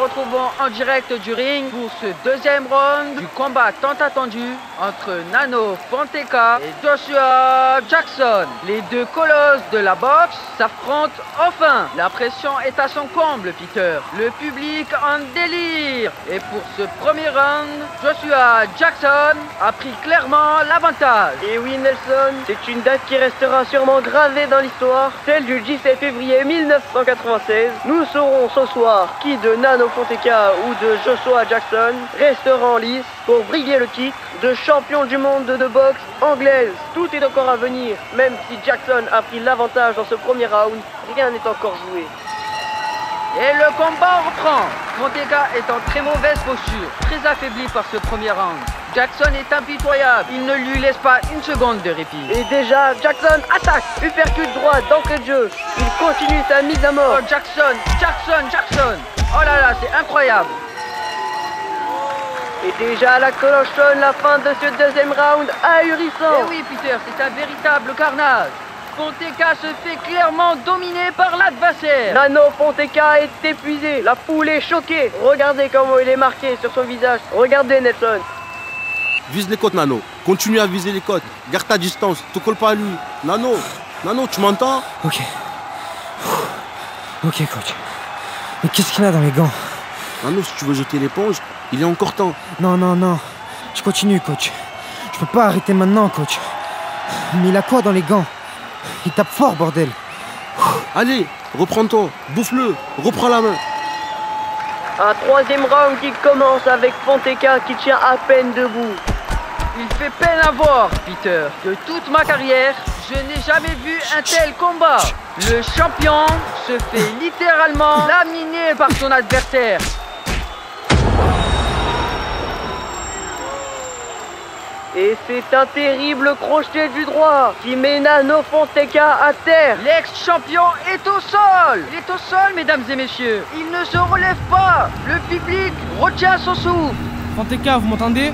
retrouvons en direct du ring pour ce deuxième round du combat tant attendu entre Nano Fonteca et Joshua Jackson. Les deux colosses de la boxe s'affrontent enfin. La pression est à son comble, Peter. Le public en délire. Et pour ce premier round, Joshua Jackson a pris clairement l'avantage. Et oui, Nelson, c'est une date qui restera sûrement gravée dans l'histoire, celle du 17 février 1996. Nous saurons ce soir qui de Nano Fonteca ou de Joshua Jackson restera en lice pour briguer le titre de champion du monde de boxe anglaise. Tout est encore à venir, même si Jackson a pris l'avantage dans ce premier round, rien n'est encore joué. Et le combat reprend. Fonteca est en très mauvaise posture, très affaibli par ce premier round. Jackson est impitoyable, il ne lui laisse pas une seconde de répit. Et déjà, Jackson attaque, uppercut droit d'entrée de jeu. Il continue sa mise à mort. Oh, Jackson. Oh là là, c'est incroyable. Et déjà, la cloche sonne, la fin de ce deuxième round ahurissant. Eh oui, Peter, c'est un véritable carnage. Fonteca se fait clairement dominer par l'adversaire. Nano Fonteca est épuisé, la foule est choquée. Regardez comment il est marqué sur son visage. Regardez, Nelson. Vise les côtes, Nano. Continue à viser les côtes. Garde ta distance. Te colle pas à lui. Nano, tu m'entends? Ok. Ok, coach. Mais qu'est-ce qu'il a dans les gants? Nano, si tu veux jeter l'éponge, il est encore temps. Non. Je continue, coach. Je peux pas arrêter maintenant, coach. Mais il a quoi dans les gants? Il tape fort, bordel. Allez, reprends-toi. Bouffe-le. Reprends la main. Un troisième round qui commence avec Fonteca qui tient à peine debout. Il fait peine à voir, Peter. De toute ma carrière, je n'ai jamais vu un tel combat. Le champion se fait littéralement laminer par son adversaire. Et c'est un terrible crochet du droit qui met Nano Fonteca à terre. L'ex-champion est au sol. Il est au sol, mesdames et messieurs. Il ne se relève pas. Le public retient son souffle. Fonteca, vous m'entendez?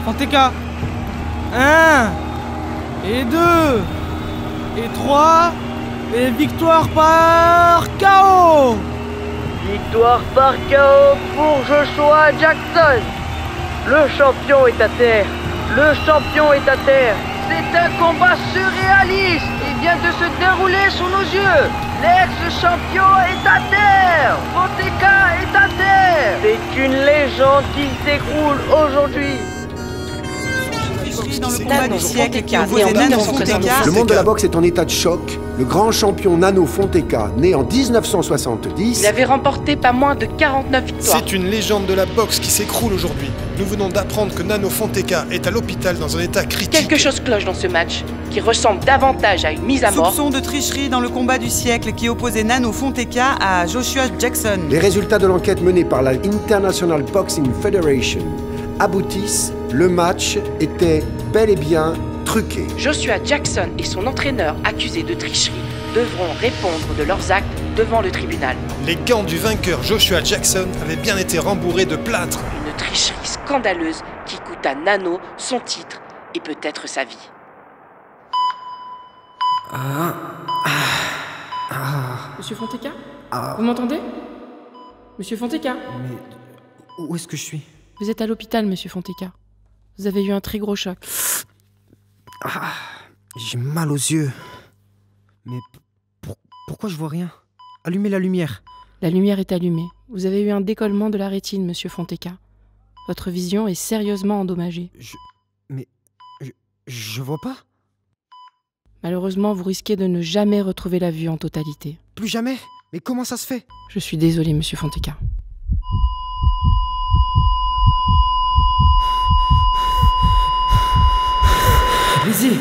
Fonteca. 1 et 2 et 3 et victoire par KO. Victoire par KO pour Joshua Jackson. Le champion est à terre. Le champion est à terre. C'est un combat surréaliste. Il vient de se dérouler sous nos yeux. L'ex-champion est à terre. Fonteca est à terre. C'est une légende qui s'écroule aujourd'hui. Dans le combat du siècle qui a opposé Nano Fonteca. Le monde de la boxe est en état de choc. Le grand champion Nano Fonteca, né en 1970... Il avait remporté pas moins de 49 victoires. C'est une légende de la boxe qui s'écroule aujourd'hui. Nous venons d'apprendre que Nano Fonteca est à l'hôpital dans un état critique. Quelque chose cloche dans ce match, qui ressemble davantage à une mise à mort. Soupçon de tricherie dans le combat du siècle qui opposait Nano Fonteca à Joshua Jackson. Les résultats de l'enquête menée par la International Boxing Federation aboutissent. Le match était bel et bien truqué. Joshua Jackson et son entraîneur accusés de tricherie devront répondre de leurs actes devant le tribunal. Les gants du vainqueur Joshua Jackson avaient bien été rembourrés de plâtre. Une tricherie scandaleuse qui coûte à Nano son titre et peut-être sa vie. Monsieur Fonteca, vous m'entendez? Monsieur Fonteca? Mais où est-ce que je suis? Vous êtes à l'hôpital, monsieur Fonteca. Vous avez eu un très gros choc. J'ai mal aux yeux. Mais pourquoi je vois rien? Allumez la lumière. La lumière est allumée. Vous avez eu un décollement de la rétine, monsieur Fonteca. Votre vision est sérieusement endommagée. Je vois pas. Malheureusement, vous risquez de ne jamais retrouver la vue en totalité. Plus jamais? Mais comment ça se fait? Je suis désolé, monsieur Fonteca. Lizzie!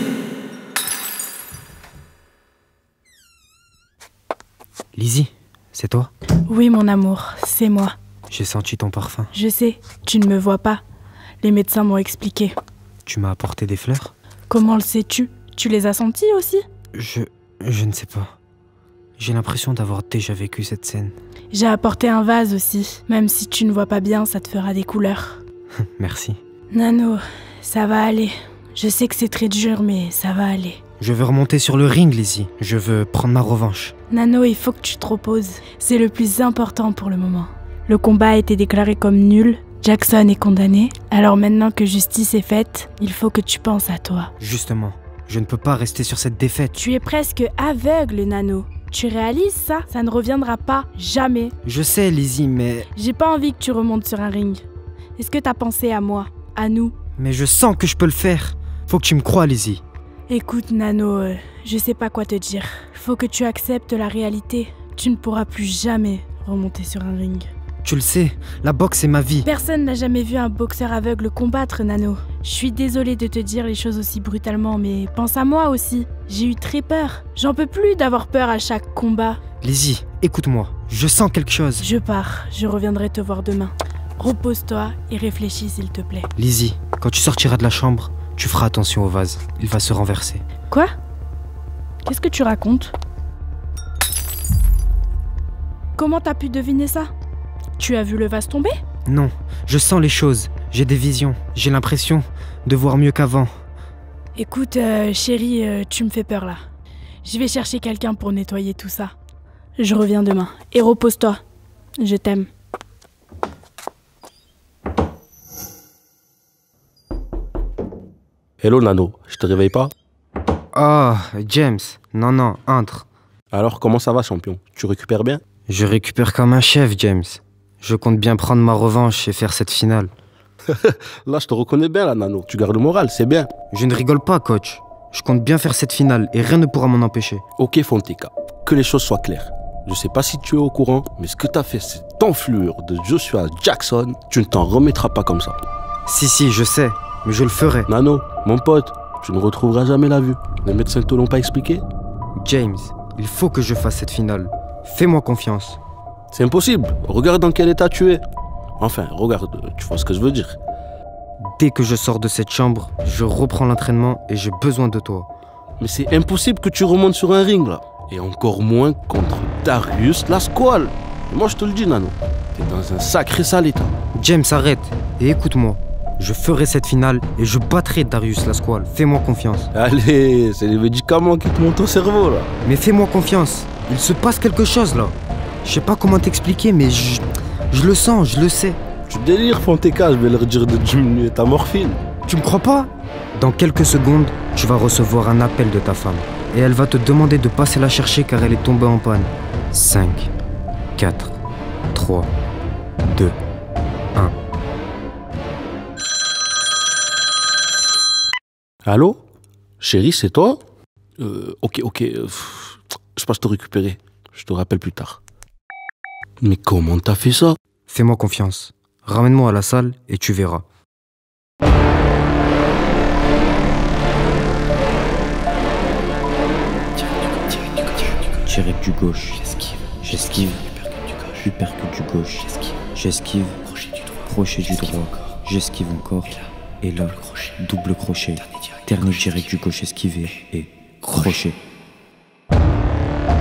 Lizzie, c'est toi? Oui, mon amour, c'est moi. J'ai senti ton parfum. Je sais, tu ne me vois pas. Les médecins m'ont expliqué. Tu m'as apporté des fleurs? Comment le sais-tu? Tu les as senties aussi? Je ne sais pas. J'ai l'impression d'avoir déjà vécu cette scène. J'ai apporté un vase aussi. Même si tu ne vois pas bien, ça te fera des couleurs. Merci. Nano, ça va aller. Je sais que c'est très dur, mais ça va aller. Je veux remonter sur le ring, Lizzie. Je veux prendre ma revanche. Nano, il faut que tu te reposes. C'est le plus important pour le moment. Le combat a été déclaré comme nul. Jackson est condamné. Alors maintenant que justice est faite, il faut que tu penses à toi. Justement, je ne peux pas rester sur cette défaite. Tu es presque aveugle, Nano. Tu réalises ça? Ça ne reviendra pas, jamais. Je sais, Lizzie, mais... J'ai pas envie que tu remontes sur un ring. Est-ce que t'as pensé à moi? À nous? Mais je sens que je peux le faire. Faut que tu me crois, Lizzie. Écoute, Nano, je sais pas quoi te dire. Faut que tu acceptes la réalité. Tu ne pourras plus jamais remonter sur un ring. Tu le sais, la boxe est ma vie. Personne n'a jamais vu un boxeur aveugle combattre, Nano. Je suis désolée de te dire les choses aussi brutalement, mais pense à moi aussi. J'ai eu très peur. J'en peux plus d'avoir peur à chaque combat. Lizzie, écoute-moi. Je sens quelque chose. Je pars. Je reviendrai te voir demain. Repose-toi et réfléchis, s'il te plaît. Lizzie, quand tu sortiras de la chambre, tu feras attention au vase. Il va se renverser. Quoi? Qu'est-ce que tu racontes? Comment t'as pu deviner ça? Tu as vu le vase tomber? Non, je sens les choses. J'ai des visions. J'ai l'impression de voir mieux qu'avant. Écoute, chérie, tu me fais peur là. Je vais chercher quelqu'un pour nettoyer tout ça. Je reviens demain. Et repose-toi. Je t'aime. Hello Nano, je te réveille pas? Oh, James. Non, entre. Alors comment ça va champion? Tu récupères bien? Je récupère comme un chef, James. Je compte bien prendre ma revanche et faire cette finale. Là, je te reconnais bien, là, Nano. Tu gardes le moral, c'est bien. Je ne rigole pas, coach. Je compte bien faire cette finale et rien ne pourra m'en empêcher. Ok, Fonteca. Que les choses soient claires. Je sais pas si tu es au courant, mais ce que t'as fait, cette enflure de Joshua Jackson, tu ne t'en remettras pas comme ça. Si, je sais. Mais je le ferai. Nano, mon pote, tu ne retrouveras jamais la vue. Les médecins te l'ont pas expliqué? James, il faut que je fasse cette finale. Fais-moi confiance. C'est impossible. Regarde dans quel état tu es. Enfin, regarde, tu vois ce que je veux dire. Dès que je sors de cette chambre, je reprends l'entraînement et j'ai besoin de toi. Mais c'est impossible que tu remontes sur un ring, là. Et encore moins contre Darius Lasquale. Et moi, je te le dis, Nano. T'es dans un sacré sale état. James, arrête et écoute-moi. Je ferai cette finale et je battrai Darius Lasquale. Fais-moi confiance. Allez, c'est les médicaments qui te montent au cerveau, là. Mais fais-moi confiance. Il se passe quelque chose, là. Je sais pas comment t'expliquer, mais je le sens, je le sais. Tu délires, Fonteca, je vais leur dire de diminuer ta morphine. Tu me crois pas? Dans quelques secondes, tu vas recevoir un appel de ta femme. Et elle va te demander de passer la chercher car elle est tombée en panne. 5, 4, 3, 2, 1. Allô? Chérie, c'est toi? Ok. Je passe te récupérer. Je te rappelle plus tard. Mais comment t'as fait ça? Fais-moi confiance. Ramène-moi à la salle et tu verras. Direct du gauche. J'esquive. Uppercut du gauche. J'esquive. Crochet du droit. J'esquive encore. Et là, double crochet. Dernier direct du gauche esquivé et crochet.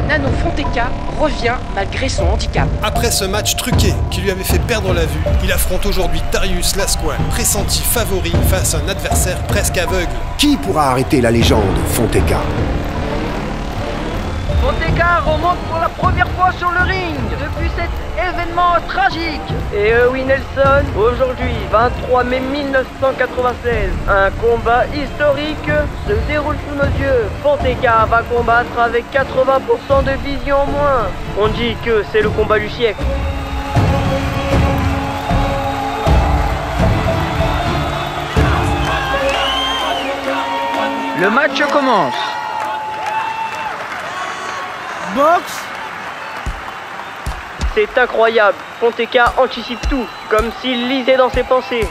Nano Fonteca revient malgré son handicap. Après ce match truqué qui lui avait fait perdre la vue, il affronte aujourd'hui Darius Lasquale, pressenti favori face à un adversaire presque aveugle. Qui pourra arrêter la légende Fonteca? Fonteca remonte pour la première fois sur le ring depuis cet événement tragique. Et oui Nelson, aujourd'hui 23 mai 1996, un combat historique se déroule sous nos yeux. Fonteca va combattre avec 80% de vision en moins. On dit que c'est le combat du siècle. Le match commence. Boxe. C'est incroyable, Fonteca anticipe tout, comme s'il lisait dans ses pensées.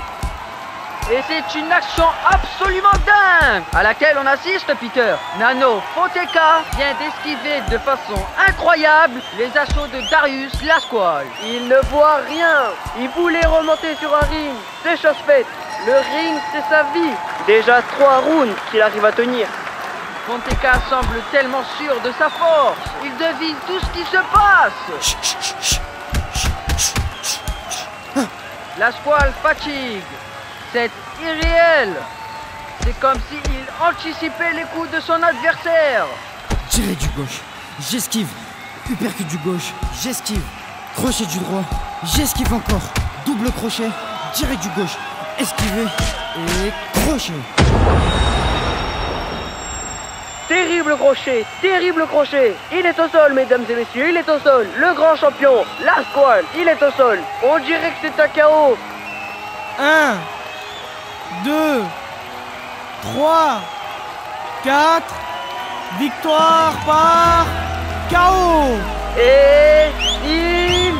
Et c'est une action absolument dingue à laquelle on assiste, Peter. Nano Fonteca vient d'esquiver de façon incroyable les assauts de Darius Lasquale. Il ne voit rien, il voulait remonter sur un ring, c'est chose faite. Le ring, c'est sa vie. Déjà 3 rounds qu'il arrive à tenir. Fonteca semble tellement sûr de sa force. Il devine tout ce qui se passe. Lasquale fatigue. C'est irréel. C'est comme s'il anticipait les coups de son adversaire. Tiré du gauche, j'esquive. Uppercut du gauche, j'esquive. Crochet du droit, J'esquive encore. Double crochet, direct du gauche. Esquiver et crochet. Terrible crochet. Il est au sol, mesdames et messieurs, il est au sol. Le grand champion, Last One, il est au sol. On dirait que c'est un KO. 1, 2, 3, 4. Victoire par KO. Et il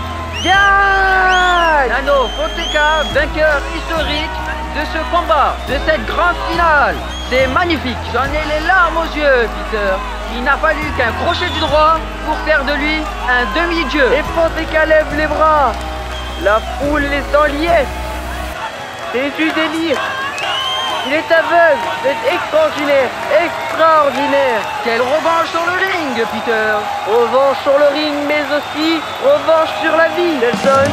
gagne. Nano Fonteca, vainqueur historique de ce combat, de cette grande finale. C'est magnifique, j'en ai les larmes aux yeux, Peter. Il n'a fallu qu'un crochet du droit pour faire de lui un demi-dieu. Et Fonteca lève les bras. La foule est en liesse. C'est du délire. Il est aveugle. C'est extraordinaire. Quelle revanche sur le ring, Peter. Revanche sur le ring, mais aussi revanche sur la vie. Nelson,